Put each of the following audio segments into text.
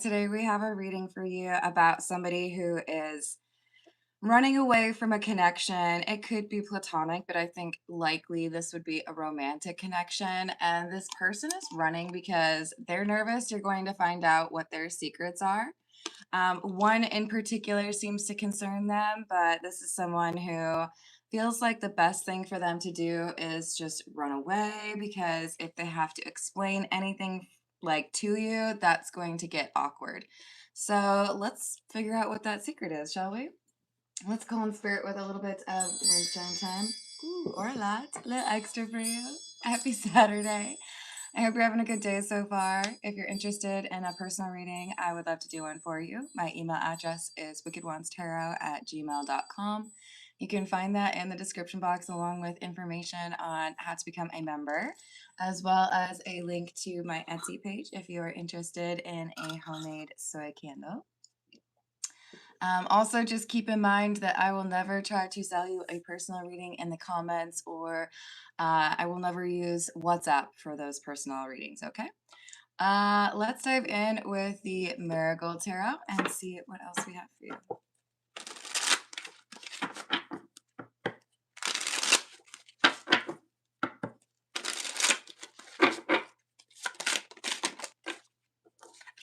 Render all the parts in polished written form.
Today we have a reading for you about somebody who is running away from a connection. It could be platonic, but I think likely this would be a romantic connection. And this person is running because they're nervous you're going to find out what their secrets are. One in particular seems to concern them, but this is someone who feels like the best thing for them to do is just run away because if they have to explain anything like to you, that's going to get awkward. So let's figure out what that secret is, shall we? Let's call in spirit with a little bit of moonshine time. Ooh, or a lot. A little extra for you. Happy Saturday. I hope you're having a good day so far. If you're interested in a personal reading, I would love to do one for you. My email address is wickedonestarot@gmail.com. You can find that in the description box along with information on how to become a member, as well as a link to my Etsy page if you are interested in a homemade soy candle. Also, just keep in mind that I will never try to sell you a personal reading in the comments, or I will never use WhatsApp for those personal readings, okay? Let's dive in with the Marigold Tarot and see what else we have for you.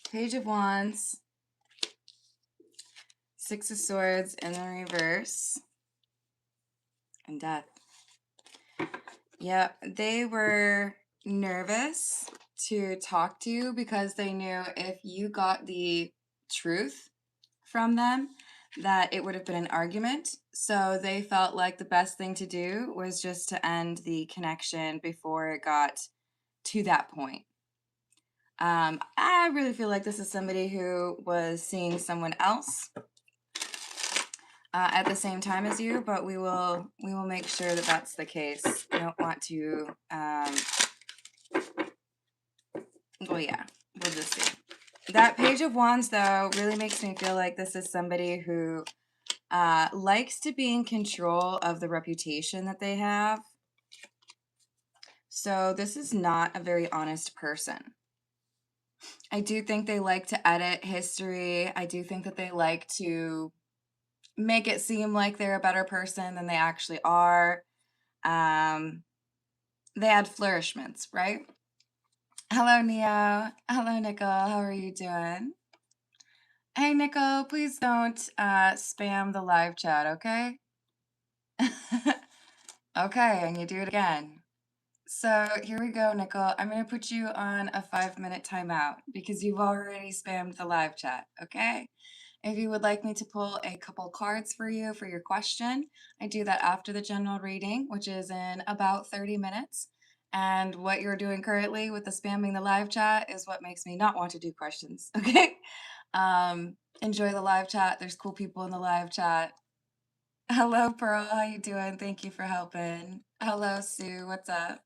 Page of Wands, Six of Swords in the reverse, and Death. Yep, they were nervous to talk to you because they knew if you got the truth from them, that it would have been an argument. So they felt like the best thing to do was just to end the connection before it got to that point. I really feel like this is somebody who was seeing someone else at the same time as you, but we will make sure that that's the case. I don't want to. Well, yeah, we'll just see. That Page of Wands, though, really makes me feel like this is somebody who likes to be in control of the reputation that they have. So this is not a very honest person. I do think they like to edit history. I do think that they like to make it seem like they're a better person than they actually are. They add flourishments, right? Hello, Neo. Hello, Nicole. How are you doing? Hey, Nicole, please don't spam the live chat, okay? Okay, and you do it again. So here we go, Nicole. I'm going to put you on a 5-minute timeout because you've already spammed the live chat, okay? If you would like me to pull a couple cards for you for your question, I do that after the general reading, which is in about 30 minutes. And what you're doing currently with the spamming the live chat is what makes me not want to do questions, okay? Enjoy the live chat. There's cool people in the live chat. Hello, Pearl. How you doing? Thank you for helping. Hello, Sue. What's up?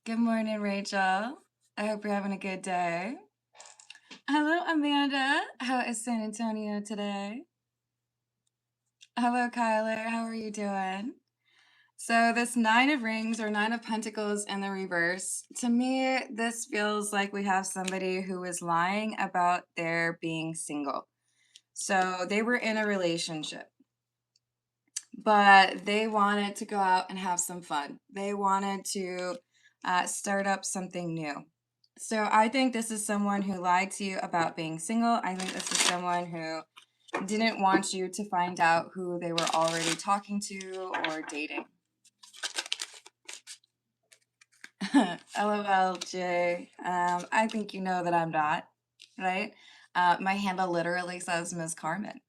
Good morning, Rachel. I hope you're having a good day. Hello, Amanda. How is San Antonio today? Hello, Kyler. How are you doing? So this Nine of Rings or Nine of Pentacles in the reverse, to me, this feels like we have somebody who is lying about their being single. So they were in a relationship, but they wanted to go out and have some fun. They wanted to start up something new. So I think this is someone who lied to you about being single. I think this is someone who didn't want you to find out who they were already talking to or dating. LOL, Jay. I think you know that I'm not, right? My handle literally says Ms. Carmen.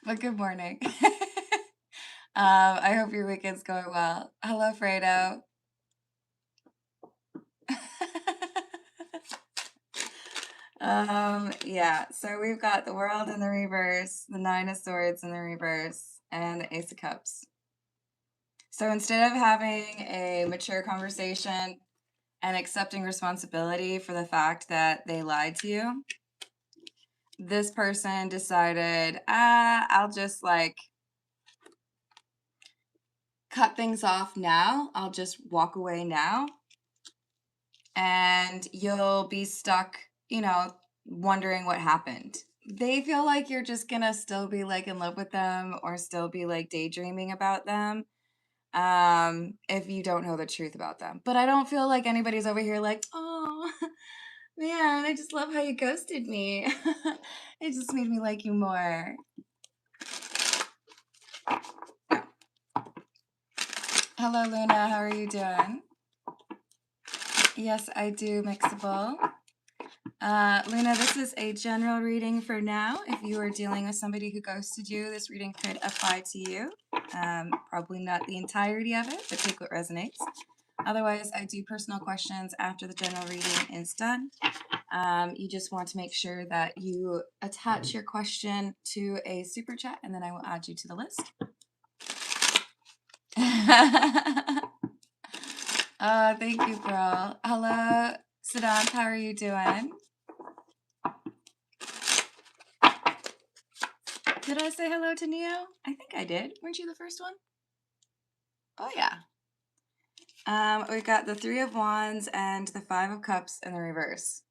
But good morning. I hope your weekend's going well. Hello, Fredo. Yeah, so we've got the World in the reverse, the Nine of Swords in the reverse, and the Ace of Cups. So instead of having a mature conversation and accepting responsibility for the fact that they lied to you, this person decided, I'll just like cut things off now. I'll just walk away now. And you'll be stuck you know, wondering what happened. They feel like you're just gonna still be like in love with them or still be like daydreaming about them if you don't know the truth about them. But I don't feel like anybody's over here like, oh man, I just love how you ghosted me. It just made me like you more. Hello, Luna. How are you doing? Yes, I do, Mixable. Luna, this is a general reading for now. If you are dealing with somebody who ghosted you, this reading could apply to you. Probably not the entirety of it, but take what resonates. Otherwise, I do personal questions after the general reading is done. You just want to make sure that you attach your question to a super chat, and then I will add you to the list. Thank you, girl. Hello, Siddharth. How are you doing? Did I say hello to Neo? I think I did. Weren't you the first one? Oh, yeah. We've got the Three of Wands and the Five of Cups in the reverse.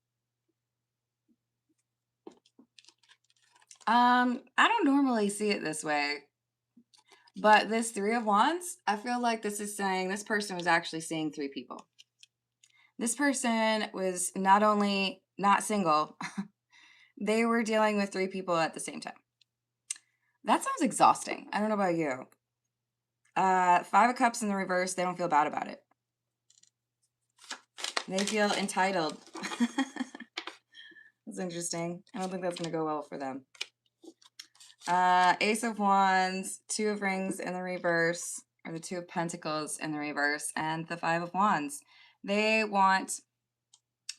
I don't normally see it this way, but this Three of Wands, I feel like this is saying this person was actually seeing three people. This person was not only not single, they were dealing with three people at the same time. That sounds exhausting. I don't know about you. Five of Cups in the reverse, they don't feel bad about it. They feel entitled. That's interesting. I don't think that's going to go well for them. Ace of Wands, Two of Rings in the reverse, or the Two of Pentacles in the reverse, and the Five of Wands. They want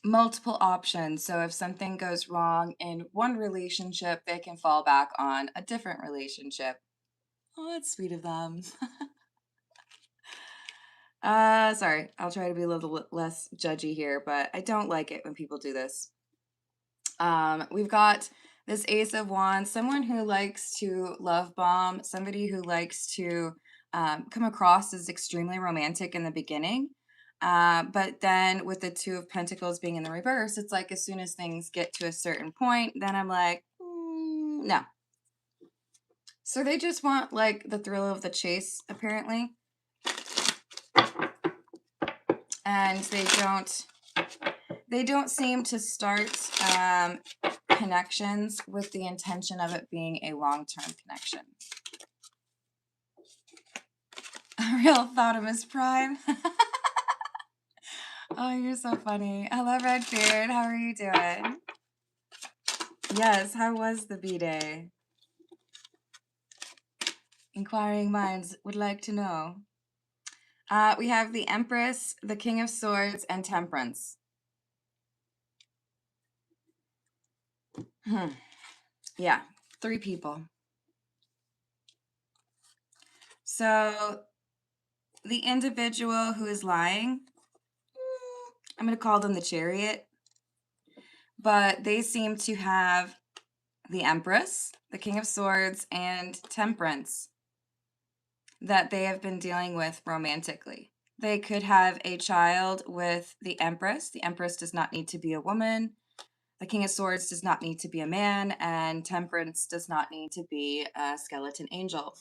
multiple options. So if something goes wrong in one relationship, they can fall back on a different relationship. Oh, that's sweet of them. Sorry, I'll try to be a little less judgy here, but I don't like it when people do this. We've got this Ace of Wands, someone who likes to love bomb, somebody who likes to come across as extremely romantic in the beginning. But then with the Two of Pentacles being in the reverse, it's like as soon as things get to a certain point, then I'm like, no. So they just want like the thrill of the chase, apparently. And they don't seem to start connections with the intention of it being a long-term connection. A real Thotimus Prime. Oh, you're so funny. Hello, Redbeard. How are you doing? Yes, how was the B-Day? Inquiring minds would like to know. We have the Empress, the King of Swords, and Temperance. Yeah, three people. So the individual who is lying, I'm going to call them the Chariot, but they seem to have the Empress, the King of Swords, and Temperance that they have been dealing with romantically. They could have a child with the Empress. The Empress does not need to be a woman. The King of Swords does not need to be a man, and Temperance does not need to be a skeleton angel.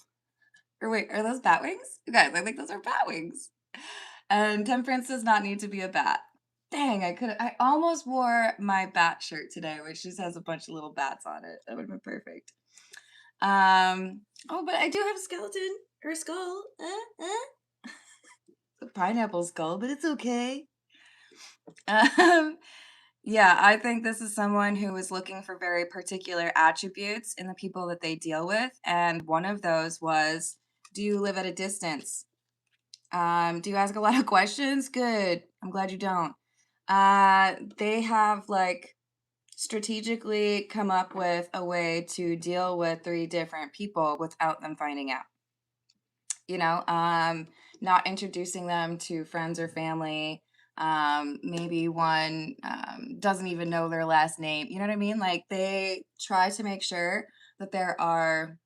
Or wait, are those bat wings? You guys, I think those are bat wings. And Temperance does not need to be a bat. Dang, I almost wore my bat shirt today, which just has a bunch of little bats on it. That would have been perfect. Oh, but I do have a skeleton or a skull. It's a pineapple skull, but it's okay. Yeah, I think this is someone who is looking for very particular attributes in the people that they deal with. And one of those was, do you live at a distance? Do you ask a lot of questions? Good. I'm glad you don't. They have like strategically come up with a way to deal with three different people without them finding out. You know, not introducing them to friends or family. Maybe one doesn't even know their last name. You know what I mean? Like they try to make sure that there are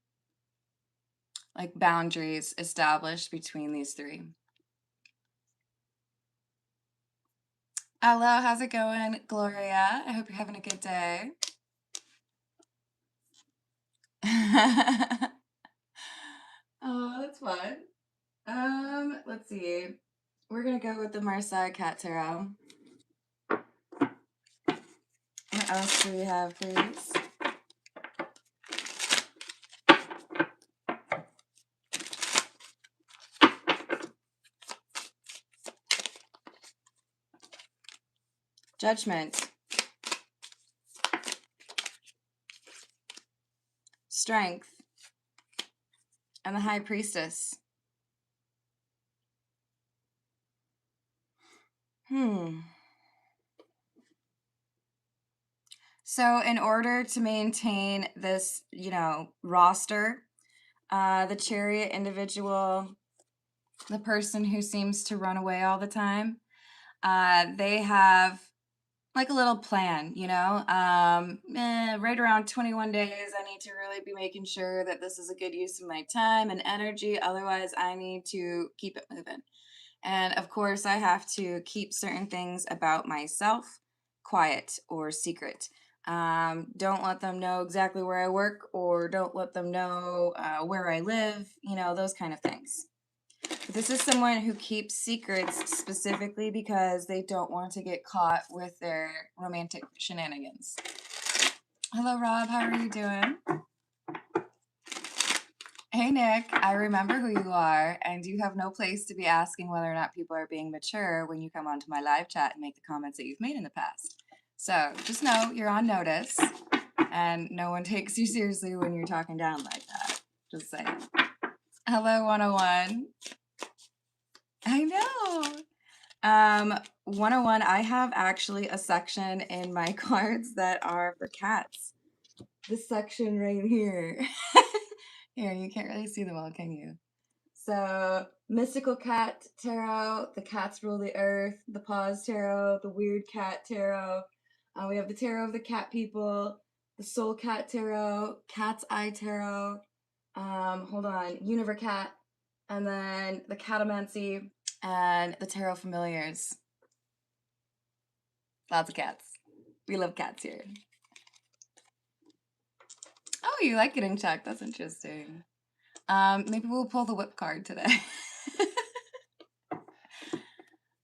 like boundaries established between these three. Hello, how's it going, Gloria? I hope you're having a good day. Oh, that's fun. Let's see. We're gonna go with the Marseille Cat Tarot. What else do we have, please? Judgment. Strength. And the High Priestess. So in order to maintain this, roster, the Chariot individual, the person who seems to run away all the time, they have like a little plan, right around 21 days, I need to really be making sure that this is a good use of my time and energy. Otherwise, I need to keep it moving. And of course, I have to keep certain things about myself quiet or secret. Don't let them know exactly where I work, or don't let them know where I live, those kind of things. This is someone who keeps secrets specifically because they don't want to get caught with their romantic shenanigans. Hello, Rob. How are you doing? Hey, Nick. I remember who you are, and you have no place to be asking whether or not people are being mature when you come onto my live chat and make the comments that you've made in the past. So just know you're on notice, and no one takes you seriously when you're talking down like that. Just saying. Hello, 101. I know. 101, I have actually a section in my cards that are for cats. This section right here. Here, you can't really see them all, can you? So, Mystical Cat Tarot, the cats rule the earth, the Pause Tarot, the Weird Cat Tarot. We have the Tarot of the Cat People, the Soul Cat Tarot, Cat's Eye Tarot. Hold on, Univercat, and then the Catamancy, and the Tarot Familiars. Lots of cats. We love cats here. Oh, you like getting checked. That's interesting. Maybe we'll pull the whip card today.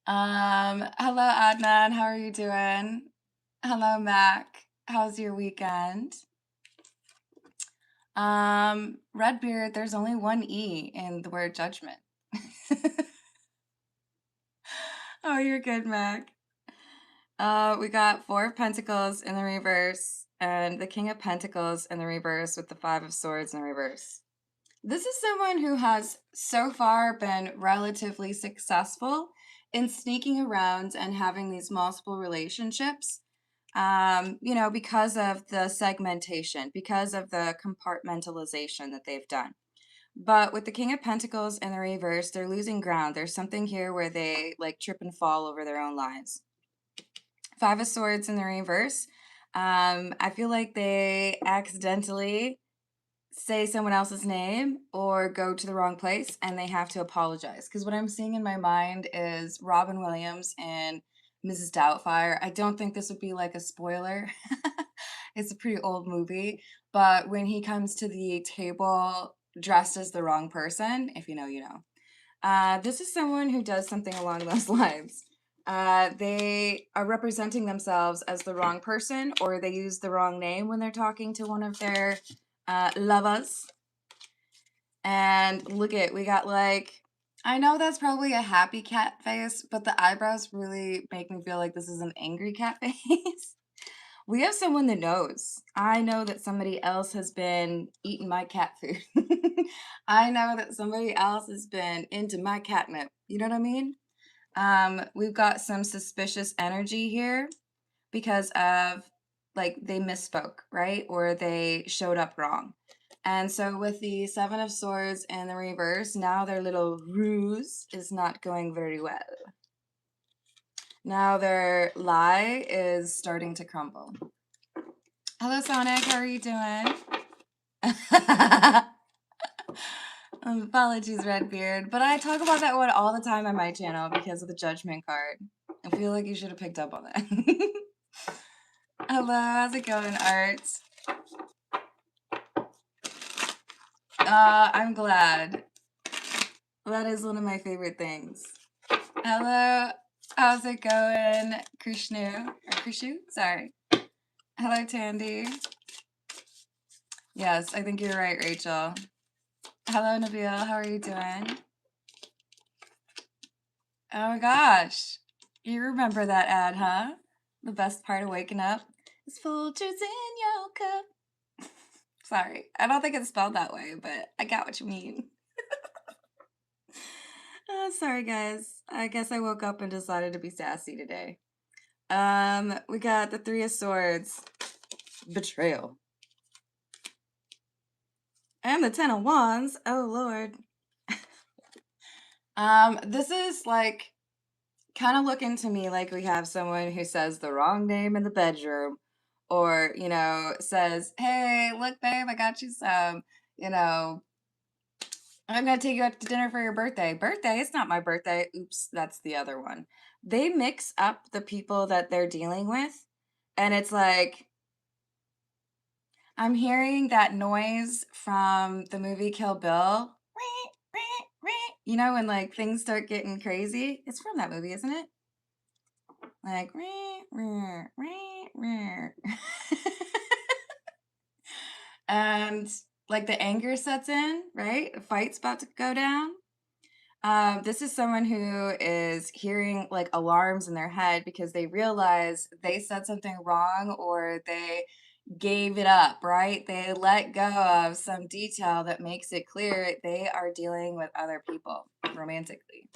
Hello, Adnan. How are you doing? Hello, Mac. How's your weekend? Redbeard, there's only one E in the word judgment. Oh, you're good, Mac. We got Four of Pentacles in the reverse and the King of Pentacles in the reverse with the Five of Swords in the reverse. This is someone who has so far been relatively successful in sneaking around and having these multiple relationships, because of the segmentation, because of the compartmentalization that they've done. But with the King of Pentacles in the reverse, they're losing ground. There's something here where they like trip and fall over their own lives. Five of Swords in the reverse. I feel like they accidentally say someone else's name or go to the wrong place and they have to apologize. Because what I'm seeing in my mind is Robin Williams and Mrs. Doubtfire. I don't think this would be like a spoiler. It's a pretty old movie. But when he comes to the table dressed as the wrong person, if you know, you know. This is someone who does something along those lines. They are representing themselves as the wrong person, or they use the wrong name when they're talking to one of their lovers. And look at, we got like, I know that's probably a happy cat face, but the eyebrows really make me feel like this is an angry cat face. We have someone that knows. I know that somebody else has been eating my cat food. I know that somebody else has been into my catnip. You know what I mean? We've got some suspicious energy here because of like they misspoke, right? Or they showed up wrong. And so with the Seven of Swords in the reverse, now their little ruse is not going very well. Now their lie is starting to crumble. Hello, Sonic. How are you doing? Apologies, Redbeard. But I talk about that one all the time on my channel because of the Judgment card. I feel like you should have picked up on that. Hello, how's it going, Art? I'm glad. That is one of my favorite things. Hello, how's it going, Krishnu? Or Krishu? Sorry. Hello, Tandy. Yes, I think you're right, Rachel. Hello, Nabil. How are you doing? Oh my gosh. You remember that ad, huh? The best part of waking up is Folgers in your cup. Sorry, I don't think it's spelled that way, but I got what you mean. Sorry, guys. I guess I woke up and decided to be sassy today. We got the Three of Swords, betrayal, and the Ten of Wands. Oh Lord. This is like kind of looking to me like we have someone who says the wrong name in the bedroom, or says, "Hey, look, babe, I got you some, you know, I'm gonna take you out to dinner for your birthday." Birthday? It's not my birthday. Oops, that's the other one. They mix up the people that they're dealing with, and it's like I'm hearing that noise from the movie Kill Bill. You know, when like things start getting crazy. It's from that movie, isn't it? Like, and like the anger sets in, right? A fight's about to go down. This is someone who is hearing like alarms in their head because they realize they said something wrong or they gave it up, right? They let go of some detail that makes it clear they are dealing with other people romantically.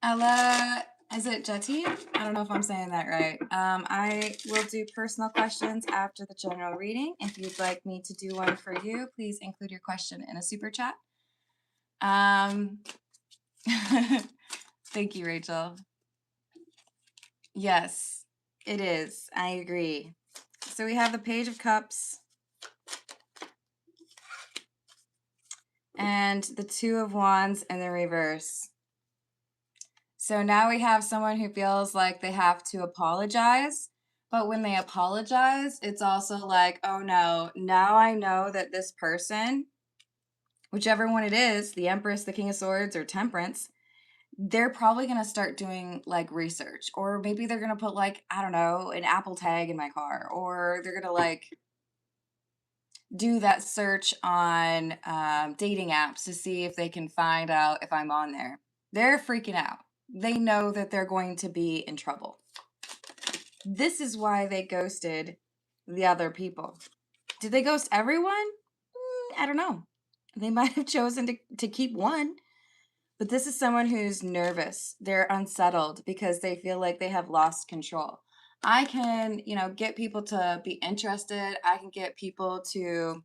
Ella, is it Jatin? I don't know if I'm saying that right. I will do personal questions after the general reading. If you'd like me to do one for you, please include your question in a super chat. Thank you, Rachel. Yes, it is. I agree. So we have the Page of Cups and the Two of Wands in the reverse. So now we have someone who feels like they have to apologize. But when they apologize, it's also like, oh no, now I know that this person, whichever one it is, the Empress, the King of Swords, or Temperance, they're probably going to start doing like research. Or maybe they're going to put like, I don't know, an Apple tag in my car. Or they're going to like do that search on dating apps to see if they can find out if I'm on there. They're freaking out. They know that they're going to be in trouble. This is why they ghosted the other people. Did they ghost everyone? I don't know. They might have chosen to keep one. But this is someone who's nervous. They're unsettled because they feel like they have lost control. I can, get people to be interested. I can get people to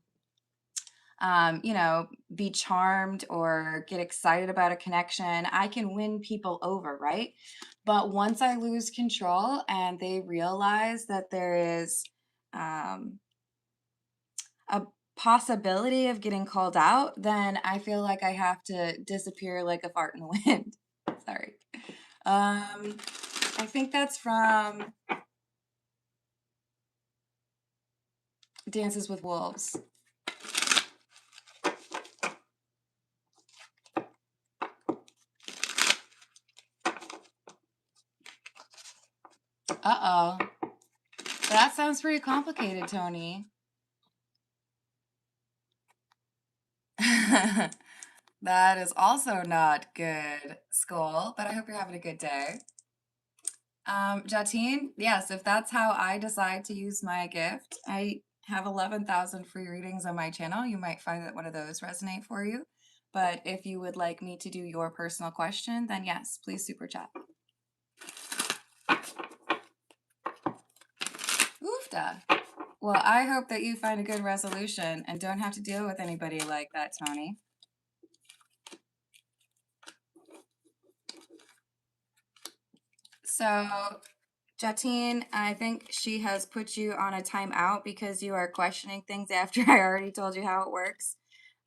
be charmed or get excited about a connection. I can win people over, right? But once I lose control and they realize that there is a possibility of getting called out, then I feel like I have to disappear like a fart in the wind. Sorry. I think that's from Dances with Wolves. Uh-oh. That sounds pretty complicated, Tony. That is also not good, Skull, but I hope you're having a good day. Jatine, yes, if that's how I decide to use my gift, I have 11,000 free readings on my channel. You might find that one of those resonate for you. But if you would like me to do your personal question, then yes, please super chat. Oofda. Well, I hope that you find a good resolution and don't have to deal with anybody like that, Tony. So, Jatine, I think she has put you on a timeout because you are questioning things after I already told you how it works.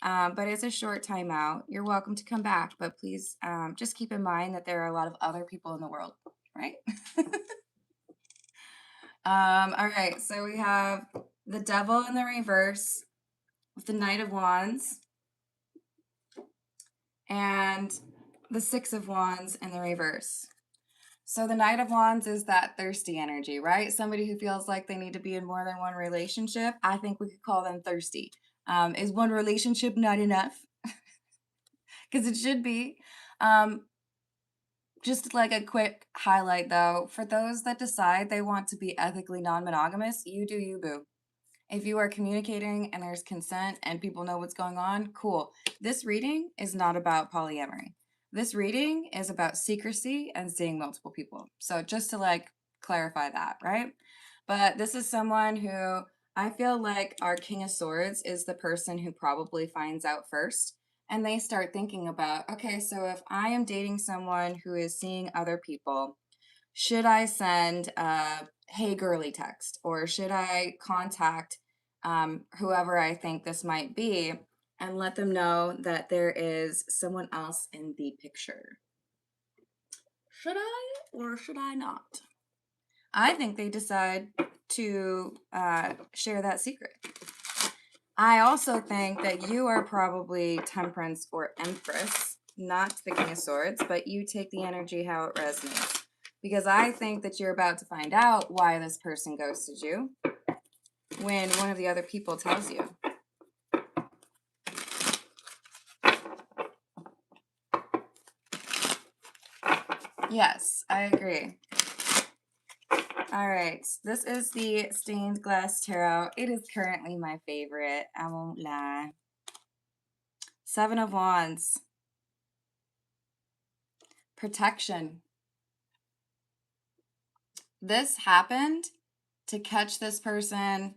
but it's a short timeout. You're welcome to come back, but please just keep in mind that there are a lot of other people in the world, right? All right, so we have the Devil in the reverse with the Knight of Wands and the Six of Wands in the reverse. So the Knight of Wands is that thirsty energy, right? Somebody who feels like they need to be in more than one relationship. I think we could call them thirsty. Is one relationship not enough? Because it should be. Um, just like a quick highlight though, for those that decide they want to be ethically non-monogamous, you do you, boo. If you are communicating and there's consent and people know what's going on, cool. This reading is not about polyamory. This reading is about secrecy and seeing multiple people. So just to like clarify that, right? But this is someone who I feel like our King of Swords is the person who probably finds out first. And they start thinking about, okay, so if I am dating someone who is seeing other people, should I send a hey girly text, or should I contact whoever I think this might be and let them know that there is someone else in the picture? Should I or should I not? I think they decide to share that secret. I also think that you are probably Temperance or Empress, not the King of Swords, but you take the energy how it resonates. Because I think that you're about to find out why this person ghosted you when one of the other people tells you. Yes, I agree. All right, this is the Stained Glass Tarot. It is currently my favorite, I won't lie. Seven of Wands. Protection. This happened to catch this person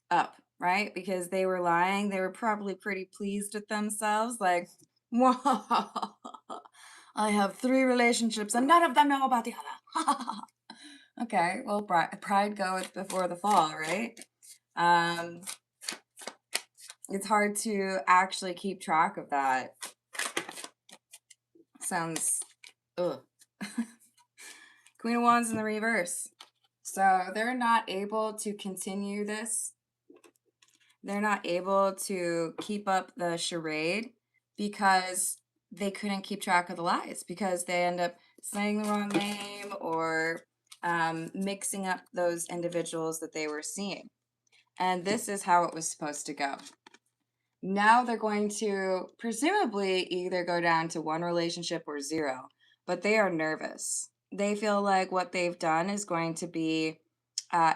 up, right? Because they were lying. They were probably pretty pleased with themselves. Like, wow, I have 3 relationships and none of them know about the other. Okay, well, pride goeth before the fall, right? It's hard to actually keep track of that. Sounds, ugh. Queen of Wands in the reverse. So they're not able to continue this. They're not able to keep up the charade because they couldn't keep track of the lies, because they end up saying the wrong name or mixing up those individuals that they were seeing. And this is how it was supposed to go. Now they're going to presumably either go down to 1 relationship or 0, but they are nervous. They feel like what they've done is going to be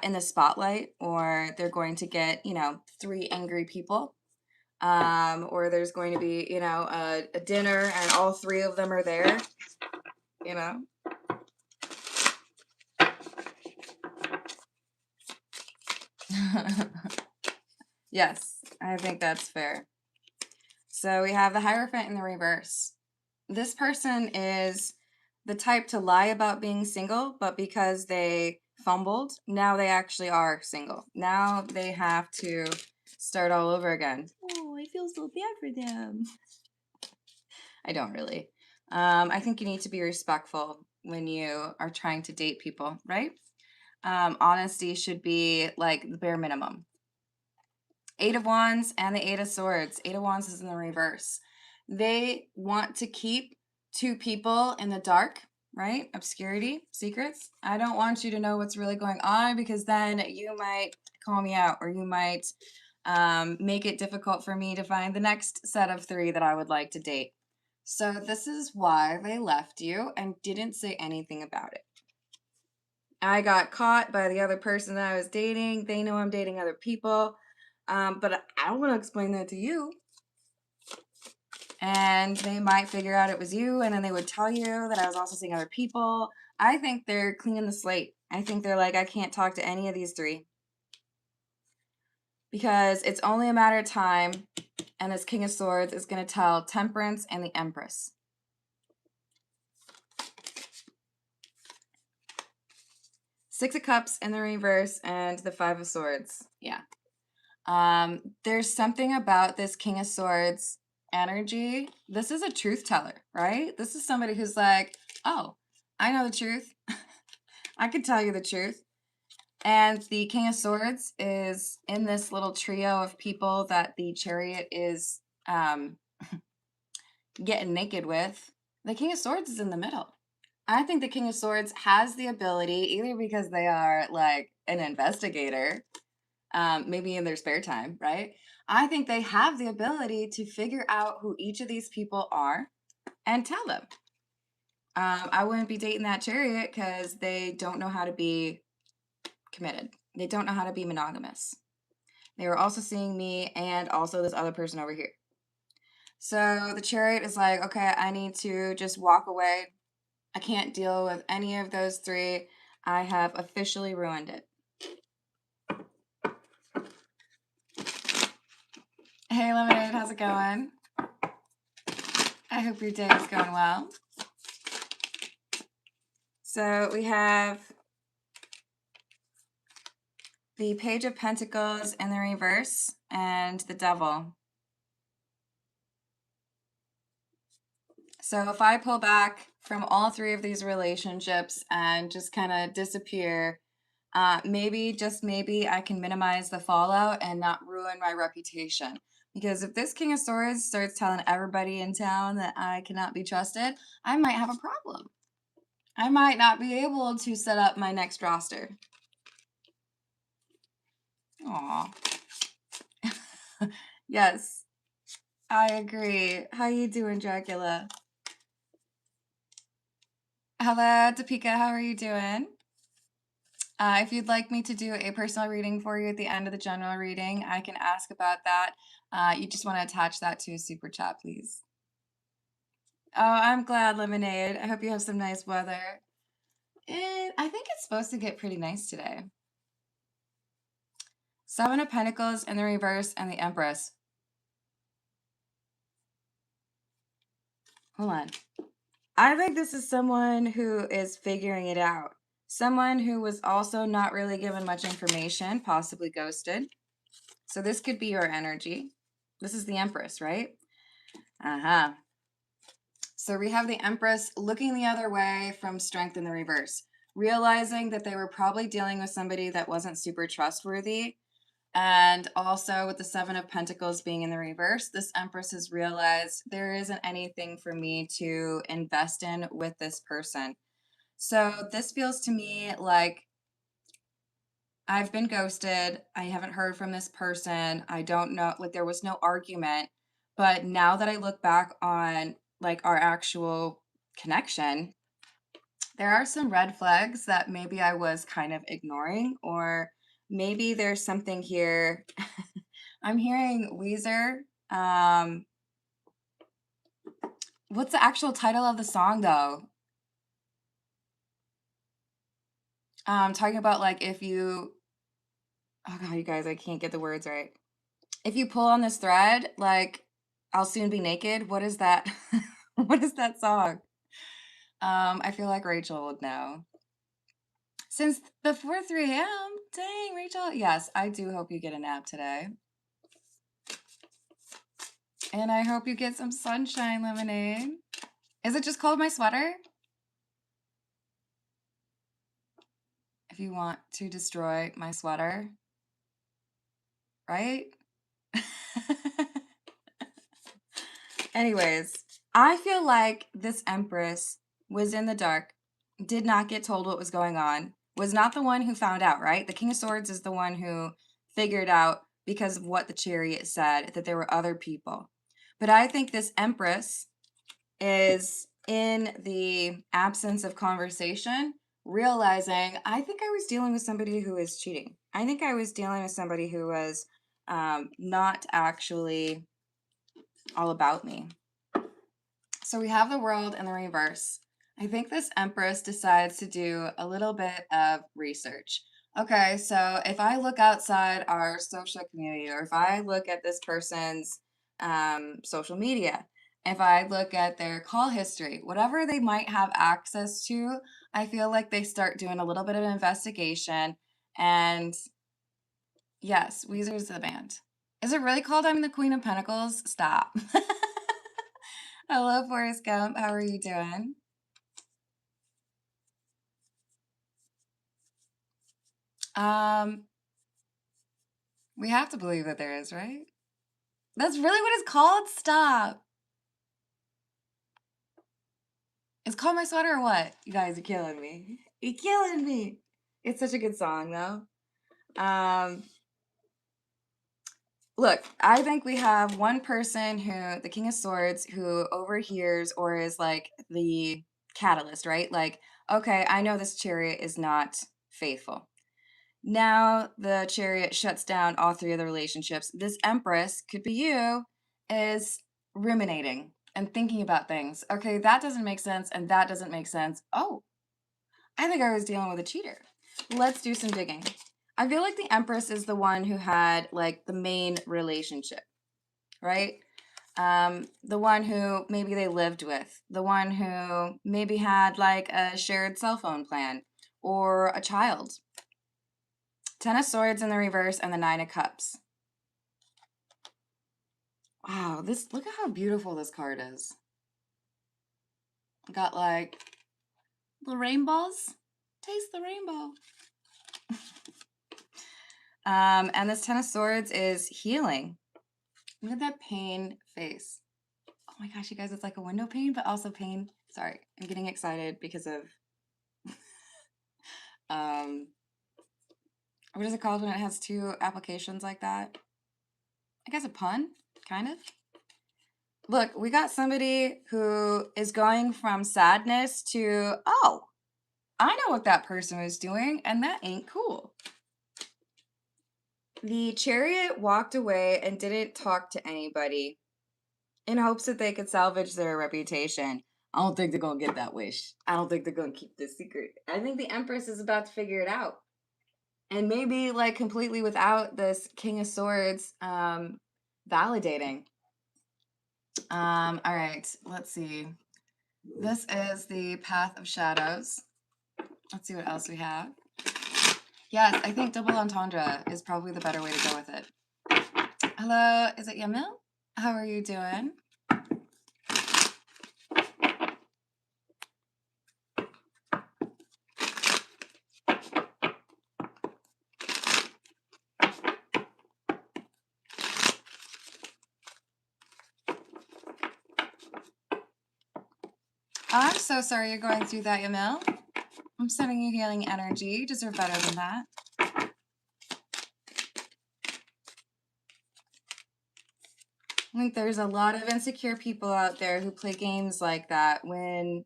in the spotlight, or they're going to get, 3 angry people, or there's going to be, a dinner and all 3 of them are there, you know. Yes, I think that's fair. So we have the Hierophant in the reverse. This person is the type to lie about being single, but because they fumbled, now they actually are single. Now they have to start all over again. Oh, I feel so bad for them. I don't really. I think you need to be respectful when you are trying to date people, right? Honesty should be like the bare minimum. 8 of Wands and the 8 of Swords. 8 of Wands is in the reverse. They want to keep 2 people in the dark, right? Obscurity, secrets. I don't want you to know what's really going on, because then you might call me out, or you might make it difficult for me to find the next set of 3 that I would like to date. So this is why they left you and didn't say anything about it. I got caught by the other person that I was dating. They know I'm dating other people. But I don't want to explain that to you. And they might figure out it was you, and then they would tell you that I was also seeing other people. I think they're cleaning the slate. I think they're like, I can't talk to any of these 3. Because it's only a matter of time, and this King of Swords is going to tell Temperance and the Empress. Six of Cups in the reverse and the 5 of Swords. Yeah. There's something about this King of Swords energy. This is a truth teller, right? This is somebody who's like, oh, I know the truth. I can tell you the truth. And the King of Swords is in this little trio of people that the chariot is getting naked with. The King of Swords is in the middle. I think the King of Swords has the ability, either because they are like an investigator, maybe in their spare time, right? I think they have the ability to figure out who each of these people are and tell them. I wouldn't be dating that chariot because they don't know how to be committed. They don't know how to be monogamous. They were also seeing me and also this other person over here. So the chariot is like, okay, I need to just walk away. I can't deal with any of those three. I have officially ruined it. Hey, Lemonade, how's it going? I hope your day is going well. So we have the Page of Pentacles in the reverse and the Devil. So if I pull back from all three of these relationships and just kind of disappear, maybe, just maybe, I can minimize the fallout and not ruin my reputation. Because if this King of Swords starts telling everybody in town that I cannot be trusted, I might have a problem. I might not be able to set up my next roster. Aw. Yes, I agree. How you doing, Dracula? Hello, Topeka. How are you doing? If you'd like me to do a personal reading for you at the end of the general reading, I can ask about that. You just want to attach that to a super chat, please. Oh, I'm glad, Lemonade. I hope you have some nice weather. I think it's supposed to get pretty nice today. Seven of Pentacles in the reverse and the Empress. Hold on. I think this is someone who is figuring it out. Someone who was also not really given much information, possibly ghosted. So this could be your energy. This is the Empress, right? Uh-huh. So we have the Empress looking the other way from Strength in the reverse, realizing that they were probably dealing with somebody that wasn't super trustworthy. And also with the Seven of Pentacles being in the reverse, this Empress has realized there isn't anything for me to invest in with this person. So this feels to me like I've been ghosted. I haven't heard from this person. I don't know, like there was no argument. But now that I look back on like our actual connection, there are some red flags that maybe I was kind of ignoring, or maybe there's something here. I'm hearing Weezer. What's the actual title of the song though? Talking about like if you, oh god, you guys, I can't get the words right. If you pull on this thread, like I'll soon be naked. What is that? What is that song? I feel like Rachel would know. Since before 3 a.m. Dang, Rachel. Yes, I do hope you get a nap today. And I hope you get some sunshine, Lemonade. Is it just called My Sweater? If you want to destroy my sweater, right? Anyways, I feel like this Empress was in the dark, did not get told what was going on, was not the one who found out, right? The King of Swords is the one who figured out because of what the chariot said that there were other people. But I think this Empress is in the absence of conversation, realizing I think I was dealing with somebody who was cheating. I think I was dealing with somebody who was not actually all about me. So we have the World in the reverse. I think this Empress decides to do a little bit of research. Okay, so if I look outside our social community, or if I look at this person's social media, if I look at their call history, whatever they might have access to, I feel like they start doing a little bit of investigation and Yes, Weezer's the band. Is it really called I'm the Queen of Pentacles? Stop. Hello, Forrest Gump. How are you doing? Um, we have to believe that there is, right? That's really what it's called? Stop. It's called My Sweater or what? You guys are killing me. You're killing me. It's such a good song, though. Look, I think we have one person who, the King of Swords, who overhears or is like the catalyst, right? Like, okay, I know this chariot is not faithful. Now the chariot shuts down all three of the relationships. This Empress, could be you, is ruminating and thinking about things. Okay, that doesn't make sense, and that doesn't make sense. Oh, I think I was dealing with a cheater. Let's do some digging. I feel like the Empress is the one who had like the main relationship, right? The one who maybe they lived with, the one who maybe had like a shared cell phone plan or a child. Ten of Swords in the reverse and the Nine of Cups. Wow, this, look at how beautiful this card is. Got like the rainbows. Taste the rainbow. And this Ten of Swords is healing. Look at that pain face. Oh my gosh, you guys, it's like a window pane, but also pain. Sorry, I'm getting excited because of what is it called when it has two applications like that? I guess a pun, kind of. Look, we got somebody who is going from sadness to, oh, I know what that person was doing, and that ain't cool. The Chariot walked away and didn't talk to anybody in hopes that they could salvage their reputation. I don't think they're going to get that wish. I don't think they're going to keep this secret. I think the Empress is about to figure it out. And maybe like completely without this King of Swords validating. All right, let's see. This is the Path of Shadows. Let's see what else we have. Yes, I think double entendre is probably the better way to go with it. Hello, is it Yamil? How are you doing? I'm so sorry you're going through that, Yamil. I'm sending you healing energy. You deserve better than that. I think there's a lot of insecure people out there who play games like that when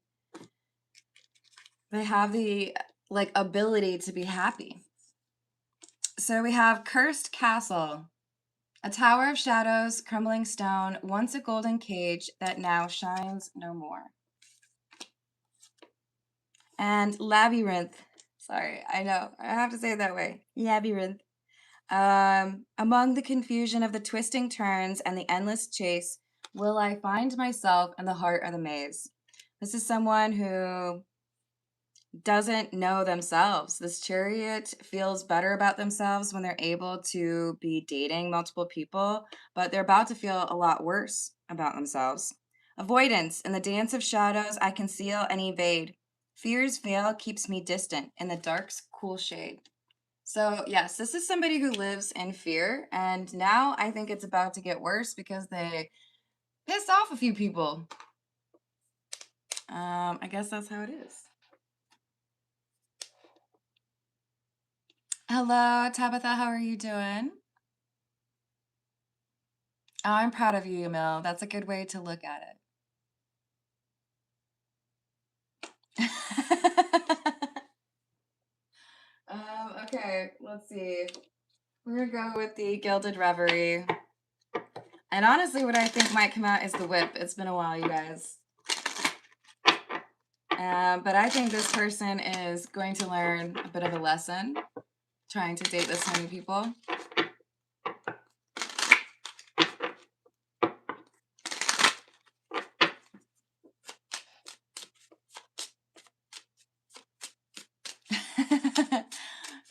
they have the like ability to be happy. So we have Cursed Castle, a tower of shadows, crumbling stone, once a golden cage that now shines no more. And Labyrinth. Sorry, I know. I have to say it that way. Labyrinth. Among the confusion of the twisting turns and the endless chase, will I find myself in the heart of the maze? This is someone who doesn't know themselves. This chariot feels better about themselves when they're able to be dating multiple people, but they're about to feel a lot worse about themselves. Avoidance. In the dance of shadows, I conceal and evade. Fear's veil keeps me distant in the dark's cool shade. So, yes, this is somebody who lives in fear, and now I think it's about to get worse because they pissed off a few people. I guess that's how it is. Hello, Tabitha. How are you doing? Oh, I'm proud of you, Emil. That's a good way to look at it. Okay, let's see. We're gonna go with the Gilded Reverie. And honestly, what I think might come out is the Whip. It's been a while, you guys. But I think this person is going to learn a bit of a lesson trying to date this many people.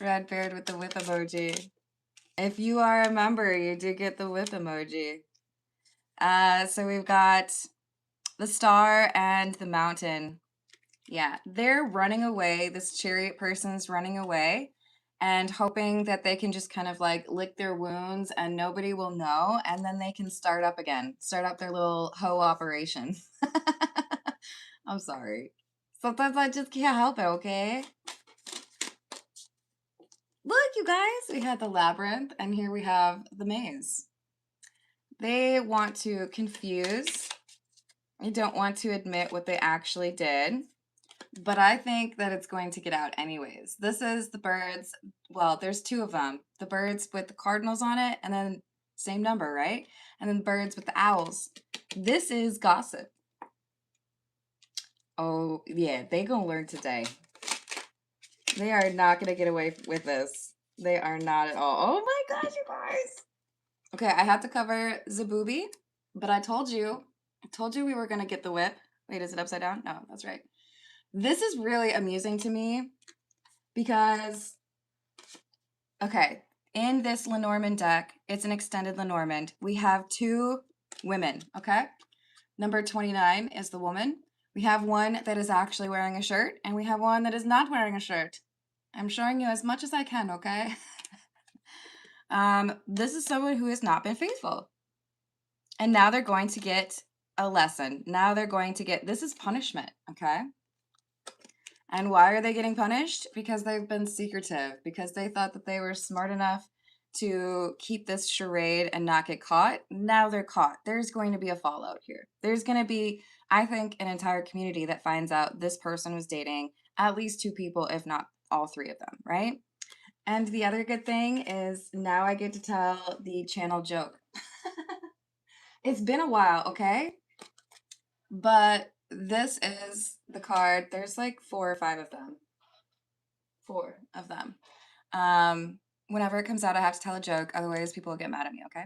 Red beard with the whip emoji. If you are a member, you do get the whip emoji. So we've got the star and the mountain. Yeah, they're running away. This chariot person's running away and hoping that they can just kind of like lick their wounds and nobody will know. And then they can start up again, start up their little hoe operation. I'm sorry. Sometimes I just can't help it, okay? Look, you guys, we had the labyrinth and here we have the maze. They want to confuse. They don't want to admit what they actually did. But I think that it's going to get out anyways. This is the birds. Well, there's two of them. The birds with the cardinals on it, and then same number, right? And then the birds with the owls. This is gossip. Oh, yeah, they gonna learn today. They are not gonna get away with this. They are not at all. Oh my gosh, you guys. Okay, I had to cover Zabubi, but I told you we were gonna get the whip. Wait, is it upside down? No, that's right. This is really amusing to me because, okay, in this Lenormand deck, it's an extended Lenormand. We have two women, okay? Number 29 is the woman. We have one that is actually wearing a shirt, and we have one that is not wearing a shirt. I'm showing you as much as I can, okay? This is someone who has not been faithful. And now they're going to get a lesson. Now they're going to get, this is punishment, okay? And why are they getting punished? Because they've been secretive, because they thought that they were smart enough to keep this charade and not get caught. Now they're caught. There's going to be a fallout here. There's going to be, I think, an entire community that finds out this person was dating at least two people, if not all three of them, right? And the other good thing is now I get to tell the channel joke. It's been a while, okay? But this is the card. There's like 4 or 5 of them. 4 of them. Whenever it comes out, I have to tell a joke. Otherwise, people will get mad at me, okay?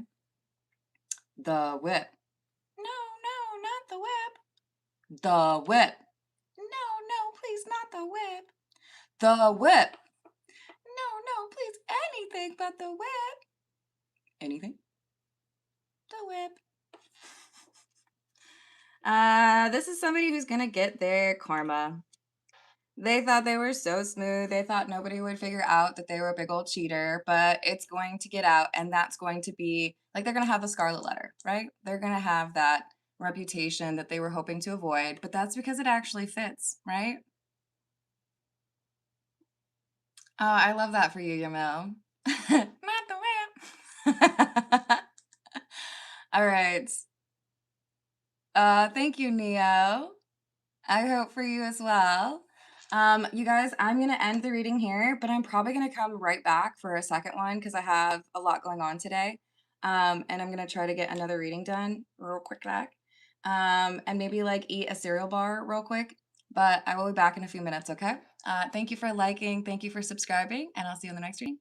The whip. No, no, not the whip. The whip. No, no, please, not the whip. The whip. No, no, please, anything but the whip. Anything? The whip. This is somebody who's gonna get their karma. They thought they were so smooth. They thought nobody would figure out that they were a big old cheater, but it's going to get out, and that's going to be like they're going to have the scarlet letter, right? They're going to have that reputation that they were hoping to avoid, but that's because it actually fits, right? Oh, I love that for you, Yamil. Not the whip. All right. Thank you, Neo. I hope for you as well. You guys, I'm going to end the reading here, but I'm probably going to come right back for a second one because I have a lot going on today. And I'm going to try to get another reading done real quick back. And maybe like eat a cereal bar real quick. But I will be back in a few minutes, okay? Thank you for liking. Thank you for subscribing. And I'll see you in the next reading.